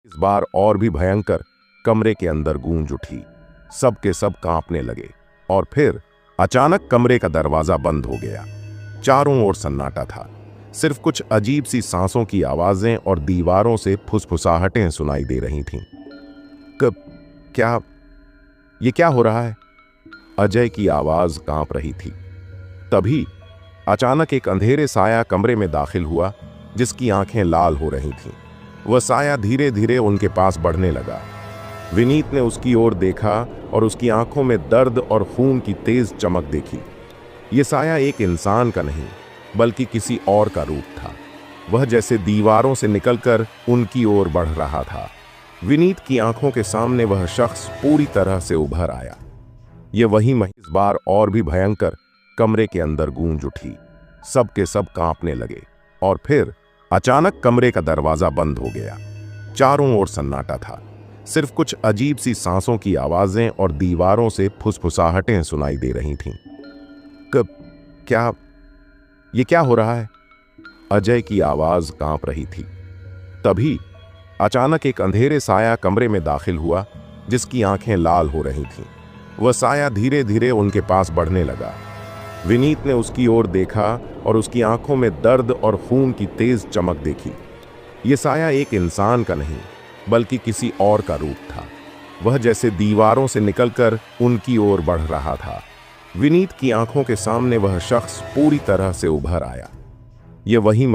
इस बार और भी भयंकर कमरे के अंदर गूंज उठी। सब के सब कांपने लगे और फिर अचानक कमरे का दरवाजा बंद हो गया। चारों ओर सन्नाटा था। सिर्फ कुछ अजीब सी सांसों की आवाजें और दीवारों से फुसफुसाहटें सुनाई दे रही थीं। कब क्या ये क्या हो रहा है? अजय की आवाज कांप रही थी। तभी अचानक एक अंधेरे साया कमरे में दाखिल हुआ, जिसकी आंखें लाल हो रही थीं। वह साया धीरे धीरे उनके पास बढ़ने लगा। विनीत ने उसकी ओर देखा और उसकी आंखों में दर्द और खून की तेज चमक देखी। ये साया एक इंसान का नहीं, बल्कि किसी और का रूप था। वह जैसे दीवारों से निकलकर उनकी ओर बढ़ रहा था। विनीत की आंखों के सामने वह शख्स पूरी तरह से उभर आया। ये वही इस बार और भी भयंकर कमरे के अंदर गूंज उठी। सब के सब कांपने लगे और फिर अचानक कमरे का दरवाजा बंद हो गया। चारों ओर सन्नाटा था। सिर्फ कुछ अजीब सी सांसों की आवाजें और दीवारों से फुसफुसाहटें सुनाई दे रही थीं। कब क्या ये क्या हो रहा है? अजय की आवाज कांप रही थी। तभी अचानक एक अंधेरे साया कमरे में दाखिल हुआ, जिसकी आंखें लाल हो रही थीं। वह साया धीरे धीरे उनके पास बढ़ने लगा। विनीत ने उसकी ओर देखा और उसकी आंखों में दर्द और खून की तेज चमक देखी। ये साया एक इंसान का नहीं, बल्कि किसी और का रूप था। वह जैसे दीवारों से निकलकर उनकी ओर बढ़ रहा था। विनीत की आंखों के सामने वह शख्स पूरी तरह से उभर आया। ये वही